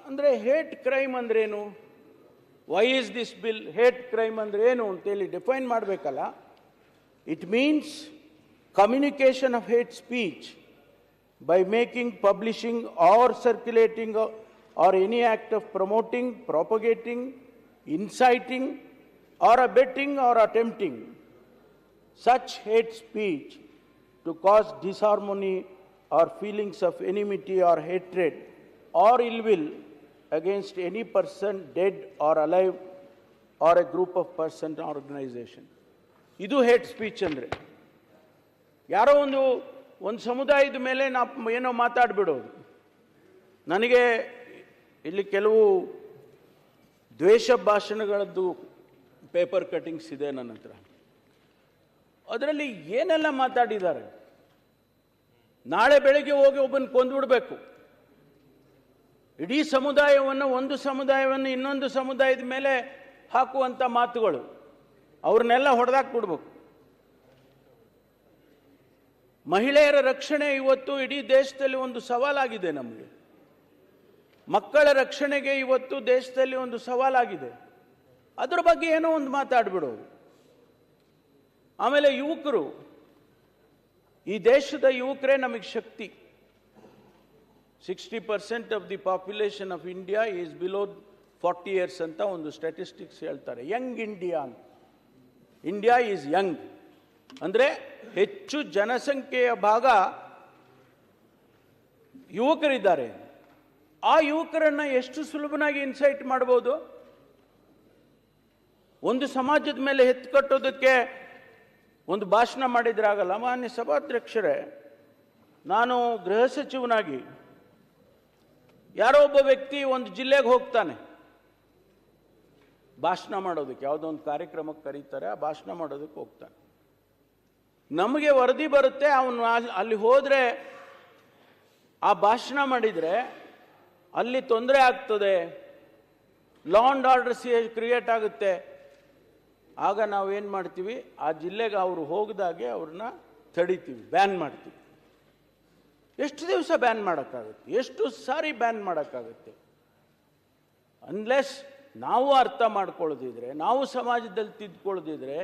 ಅಂದರೆ hate crime ಅಂದ್ರೇನು, why is this bill hate crime ಅಂದ್ರೆ ಏನು ಅಂತೇಳಿ ಡಿಫೈನ್ ಮಾಡಬೇಕಲ್ಲ. It means communication of hate speech by making, publishing or circulating or any act of promoting, propagating, inciting or abetting or attempting such hate speech to cause disharmony or feelings of enmity or hatred or ill will against any person dead or alive or a group of persons or organization. Idu hate speech andre yaro ಒಂದು ಸಮುದಾಯದ ಮೇಲೆ ಏನೋ ಮಾತಾಡ್ಬಿಡೋದು. ನನಗೆ ಇಲ್ಲಿ ಕೆಲವು ದ್ವೇಷ ಭಾಷಣಗಳದ್ದು paper cuttings ಇದೆ ನನ್ನ ಹತ್ರ. ಅದರಲ್ಲಿ ಏನೆಲ್ಲ ಮಾತಾಡಿದ್ದಾರೆ. ನಾಳೆ ಬೆಳಗ್ಗೆ ಹೋಗಿ ಒಬ್ಬನ ಕೊಂದುಬಿಡಬೇಕು. ಇಡೀ ಸಮುದಾಯವನ್ನು, ಒಂದು ಸಮುದಾಯವನ್ನು ಇನ್ನೊಂದು ಸಮುದಾಯದ ಮೇಲೆ ಹಾಕುವಂಥ ಮಾತುಗಳು, ಅವ್ರನ್ನೆಲ್ಲ ಹೊಡೆದಾಕ್ಬಿಡ್ಬೇಕು. ಮಹಿಳೆಯರ ರಕ್ಷಣೆ ಇವತ್ತು ಇಡೀ ದೇಶದಲ್ಲಿ ಒಂದು ಸವಾಲಾಗಿದೆ. ನಮಗೆ ಮಕ್ಕಳ ರಕ್ಷಣೆಗೆ ಇವತ್ತು ದೇಶದಲ್ಲಿ ಒಂದು ಸವಾಲಾಗಿದೆ. ಅದರ ಬಗ್ಗೆ ಏನೋ ಒಂದು ಮಾತಾಡ್ಬಿಡೋದು. ಆಮೇಲೆ ಯುವಕರು, ಈ ದೇಶದ ಯುವಕರೇ ನಮಗೆ ಶಕ್ತಿ. 60% of the population of India is below 40 years ಅಂತ ಒಂದು ಸ್ಟ್ಯಾಟಿಸ್ಟಿಕ್ಸ್ ಹೇಳ್ತಾರೆ. Young India, India is Young ಅಂದರೆ ಹೆಚ್ಚು ಜನಸಂಖ್ಯೆಯ ಭಾಗ ಯುವಕರಿದ್ದಾರೆ. ಆ ಯುವಕರನ್ನ ಎಷ್ಟು ಸುಲಭನಾಗಿ ಇನ್ಸೈಟ್ ಮಾಡ್ಬೋದು. ಒಂದು ಸಮಾಜದ ಮೇಲೆ ಎತ್ತು ಕಟ್ಟೋದಕ್ಕೆ ಒಂದು ಭಾಷಣ ಮಾಡಿದ್ರಾಗಲ್ಲ. ಮಾನ್ಯ ಸಭಾಧ್ಯಕ್ಷರೇ, ನಾನು ಗೃಹ ಸಚಿವನಾಗಿ ಯಾರೋ ಒಬ್ಬ ವ್ಯಕ್ತಿ ಒಂದು ಜಿಲ್ಲೆಗೆ ಹೋಗ್ತಾನೆ ಭಾಷಣ ಮಾಡೋದಕ್ಕೆ, ಯಾವುದೋ ಒಂದು ಕಾರ್ಯಕ್ರಮಕ್ಕೆ ಕರೀತಾರೆ, ಆ ಭಾಷಣ ಮಾಡೋದಕ್ಕೆ ಹೋಗ್ತಾನೆ. ನಮಗೆ ವರದಿ ಬರುತ್ತೆ, ಅವನು ಅಲ್ಲಿ ಹೋದರೆ ಆ ಭಾಷಣ ಮಾಡಿದರೆ ಅಲ್ಲಿ ತೊಂದರೆ ಆಗ್ತದೆ, ಲಾ ಆ್ಯಂಡ್ ಆರ್ಡರ್ ಕ್ರಿಯೇಟ್ ಆಗುತ್ತೆ. ಆಗ ನಾವೇನು ಮಾಡ್ತೀವಿ, ಆ ಜಿಲ್ಲೆಗೆ ಅವರು ಹೋಗದಾಗೆ ಅವ್ರನ್ನ ತಡಿತೀವಿ, ಬ್ಯಾನ್ ಮಾಡ್ತೀವಿ. ಎಷ್ಟು ದಿವಸ ಬ್ಯಾನ್ ಮಾಡೋಕ್ಕಾಗುತ್ತೆ, ಎಷ್ಟು ಸಾರಿ ಬ್ಯಾನ್ ಮಾಡೋಕ್ಕಾಗುತ್ತೆ? ಅನ್ಲೆಸ್ ನಾವು ಅರ್ಥ ಮಾಡ್ಕೊಳ್ಳೋದಿದ್ರೆ, ನಾವು ಸಮಾಜದಲ್ಲಿ ತಿದ್ದುಕೊಳ್ಳೋದಿದ್ರೆ